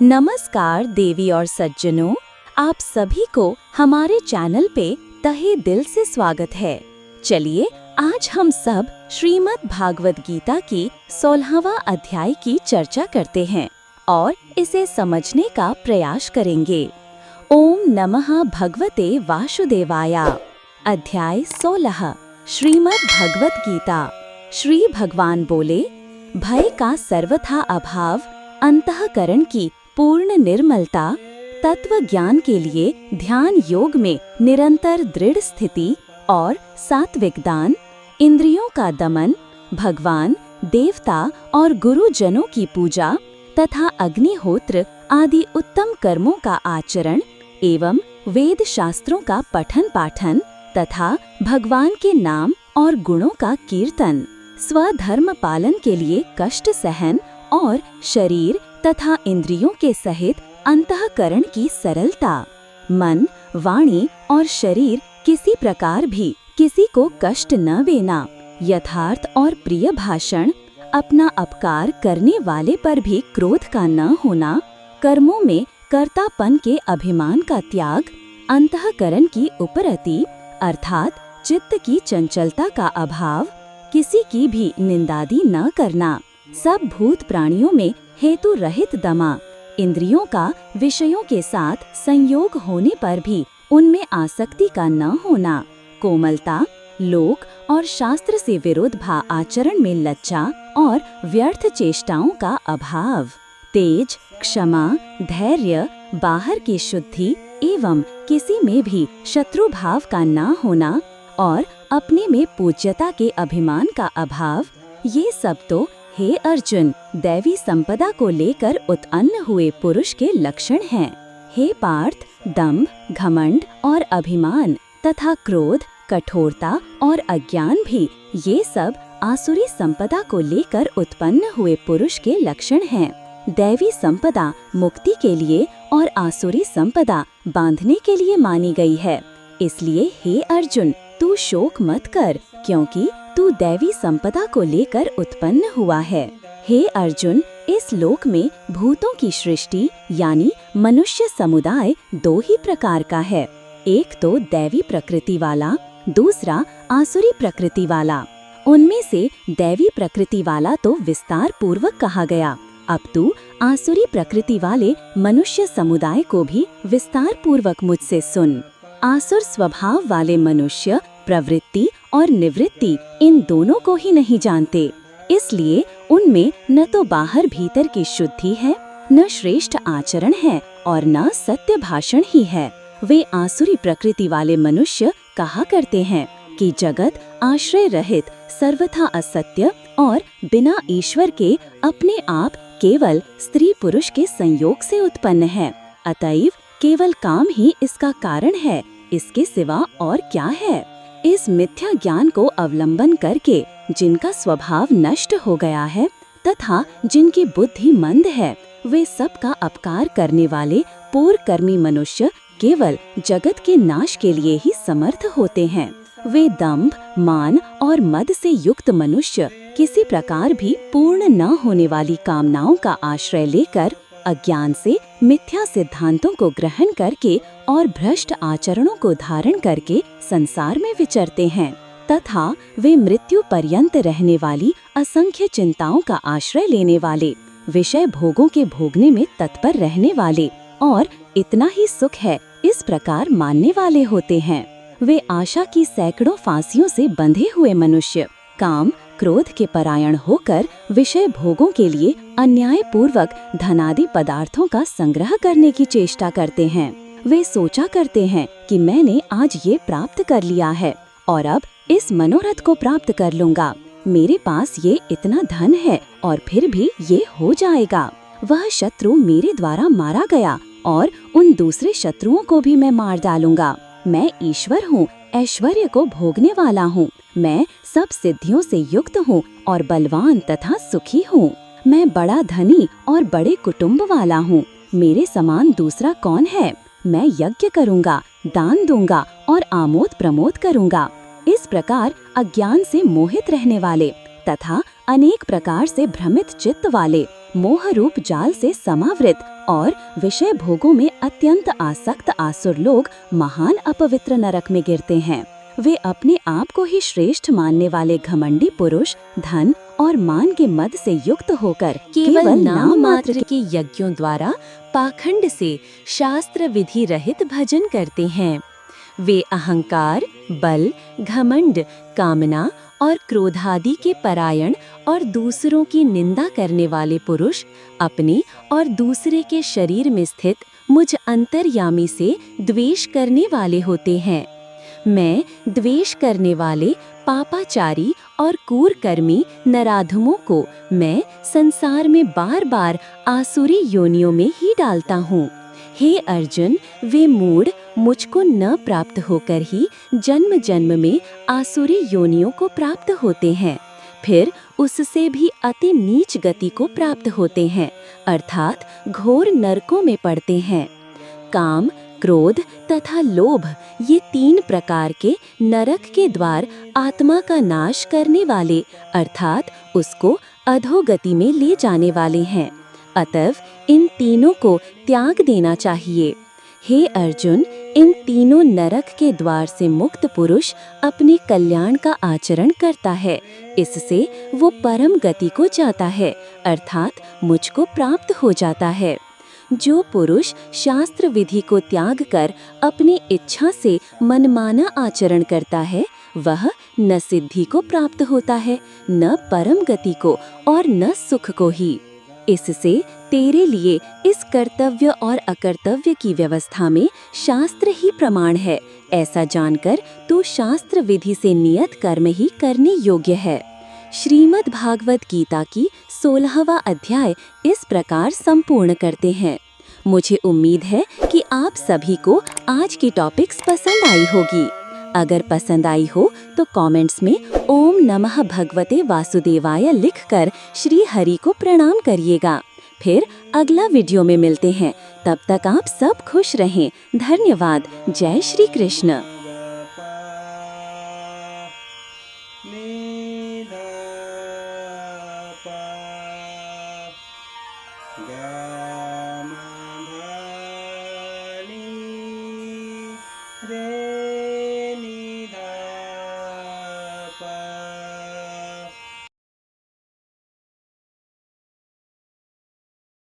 नमस्कार देवी और सज्जनों, आप सभी को हमारे चैनल पे तहे दिल से स्वागत है। चलिए आज हम सब श्रीमद् भागवत गीता की 16वां अध्याय की चर्चा करते हैं और इसे समझने का प्रयास करेंगे। ओम नमः भगवते वासुदेवाय। अध्याय 16 श्रीमद् भगवत गीता। श्री भगवान बोले, भय का सर्वथा अभाव, अंतःकरण की पूर्ण निर्मलता, तत्व ज्ञान के लिए ध्यान योग में निरंतर दृढ़ स्थिति और सात्विक दान, इंद्रियों का दमन, भगवान, देवता और गुरुजनों की पूजा तथा अग्निहोत्र आदि उत्तम कर्मों का आचरण एवं वेद शास्त्रों का पठन पाठन तथा भगवान के नाम और गुणों का कीर्तन, स्वधर्म पालन के लिए कष्ट सहन और शरीर तथा इंद्रियों के सहित अंतःकरण की सरलता, मन, वाणी और शरीर किसी प्रकार भी किसी को कष्ट न देना, यथार्थ और प्रिय भाषण, अपना अपकार करने वाले पर भी क्रोध का न होना, कर्मों में कर्तापन के अभिमान का त्याग, अंतःकरण की उपरति अर्थात चित्त की चंचलता का अभाव, किसी की भी निंदादि न करना, सब भूत प्राणियों में हेतु रहित दमा, इंद्रियों का विषयों के साथ संयोग होने पर भी उनमें आसक्ति का न होना, कोमलता, लोक और शास्त्र से विरुद्ध आचरण में लज्जा और व्यर्थ चेष्टाओं का अभाव, तेज, क्षमा, धैर्य, बाहर की शुद्धि एवं किसी में भी शत्रु भाव का न होना और अपने में पूज्यता के अभिमान का अभाव, ये सब तो हे अर्जुन दैवी संपदा को लेकर उत्पन्न हुए पुरुष के लक्षण हैं। हे पार्थ, दंभ, घमंड और अभिमान तथा क्रोध, कठोरता और अज्ञान भी ये सब आसुरी संपदा को लेकर उत्पन्न हुए पुरुष के लक्षण हैं। दैवी संपदा मुक्ति के लिए और आसुरी संपदा बांधने के लिए मानी गई है। इसलिए हे अर्जुन, तू शोक मत कर, क्योंकि तू दैवी संपदा को लेकर उत्पन्न हुआ है। हे अर्जुन, इस लोक में भूतों की सृष्टि यानी मनुष्य समुदाय दो ही प्रकार का है। एक तो दैवी प्रकृति वाला, दूसरा आसुरी प्रकृति वाला। उनमें से दैवी प्रकृति वाला तो विस्तार पूर्वक कहा गया। अब तू आसुरी प्रकृति वाले मनुष्य समुदाय को भी विस्तार पूर्वक मुझसे सुन। आसुर स्वभाव वाले मनुष्य प्रवृत्ति और निवृत्ति इन दोनों को ही नहीं जानते, इसलिए उनमें न तो बाहर भीतर की शुद्धि है, न श्रेष्ठ आचरण है और न सत्य भाषण ही है। वे आसुरी प्रकृति वाले मनुष्य कहा करते हैं कि जगत आश्रय रहित, सर्वथा असत्य और बिना ईश्वर के अपने आप केवल स्त्री पुरुष के संयोग से उत्पन्न है। अतएव केवल काम ही इसका कारण है, इसके सिवा और क्या है। इस मिथ्या ज्ञान को अवलंबन करके जिनका स्वभाव नष्ट हो गया है तथा जिनकी बुद्धि मंद है, वे सबका अपकार करने वाले पूर्वकर्मी मनुष्य केवल जगत के नाश के लिए ही समर्थ होते हैं। वे दंभ, मान और मद से युक्त मनुष्य किसी प्रकार भी पूर्ण न होने वाली कामनाओं का आश्रय लेकर अज्ञान से मिथ्या सिद्धांतों को ग्रहण करके और भ्रष्ट आचरणों को धारण करके संसार में विचरते हैं तथा वे मृत्यु पर्यंत रहने वाली असंख्य चिंताओं का आश्रय लेने वाले, विषय भोगों के भोगने में तत्पर रहने वाले और इतना ही सुख है इस प्रकार मानने वाले होते हैं। वे आशा की सैकड़ों फांसियों से बंधे हुए मनुष्य काम, क्रोध के परायण होकर विषय भोगों के लिए अन्याय पूर्वक धनादि पदार्थों का संग्रह करने की चेष्टा करते हैं। वे सोचा करते हैं कि मैंने आज ये प्राप्त कर लिया है और अब इस मनोरथ को प्राप्त कर लूंगा। मेरे पास ये इतना धन है और फिर भी ये हो जाएगा। वह शत्रु मेरे द्वारा मारा गया और उन दूसरे शत्रुओं को भी मैं मार डालूंगा। मैं ईश्वर हूँ, ऐश्वर्य को भोगने वाला हूँ। मैं सब सिद्धियों से युक्त हूँ और बलवान तथा सुखी हूँ। मैं बड़ा धनी और बड़े कुटुंब वाला हूँ। मेरे समान दूसरा कौन है। मैं यज्ञ करूँगा, दान दूंगा और आमोद प्रमोद करूँगा। इस प्रकार अज्ञान से मोहित रहने वाले तथा अनेक प्रकार से भ्रमित चित्त वाले, मोह रूप जाल से समावृत और विषय भोगों में अत्यंत आसक्त आसुर लोग महान अपवित्र नरक में गिरते हैं। वे अपने आप को ही श्रेष्ठ मानने वाले घमंडी पुरुष धन और मान के मद से युक्त होकर केवल नाम मात्र के यज्ञों द्वारा पाखंड से शास्त्र विधि रहित भजन करते हैं। वे अहंकार, बल, घमंड, कामना और क्रोधादि के परायण और दूसरों की निंदा करने वाले पुरुष अपने और दूसरे के शरीर में स्थित मुझ अंतर्यामी से द्वेष करने वाले होते हैं। मैं द्वेष करने वाले पापाचारी और कूरकर्मी नराधमों को मैं संसार में बार बार आसुरी योनियों में ही डालता हूँ। हे अर्जुन, वे मूढ़ मुझको न प्राप्त होकर ही जन्म जन्म में आसुरी योनियों को प्राप्त होते हैं, फिर उससे भी अति नीच गति को प्राप्त होते हैं, अर्थात घोर नरकों में पड़ते हैं। काम, क्रोध तथा लोभ ये 3 प्रकार के नरक के द्वार आत्मा का नाश करने वाले अर्थात उसको अधोगति में ले जाने वाले हैं। अतः इन तीनों को त्याग देना चाहिए। हे अर्जुन, इन तीनों नरक के द्वार से मुक्त पुरुष अपने कल्याण का आचरण करता है, इससे वो परम गति को जाता है, अर्थात मुझको प्राप्त हो जाता है। जो पुरुष शास्त्र विधि को त्याग कर अपनी इच्छा से मनमाना आचरण करता है, वह न सिद्धि को प्राप्त होता है, न परम गति को और न सुख को ही। इससे तेरे लिए इस कर्तव्य और अकर्तव्य की व्यवस्था में शास्त्र ही प्रमाण है, ऐसा जानकर तू शास्त्र विधि से नियत कर्म ही करने योग्य है। श्रीमद् भागवत गीता की 16वां अध्याय इस प्रकार संपूर्ण करते हैं। मुझे उम्मीद है कि आप सभी को आज की टॉपिक्स पसंद आई होगी। अगर पसंद आई हो तो कमेंट्स में ओम नमः भगवते वासुदेवाय लिखकर श्री हरि को प्रणाम करिएगा। फिर अगला वीडियो में मिलते हैं। तब तक आप सब खुश रहें। धन्यवाद। जय श्री कृष्ण।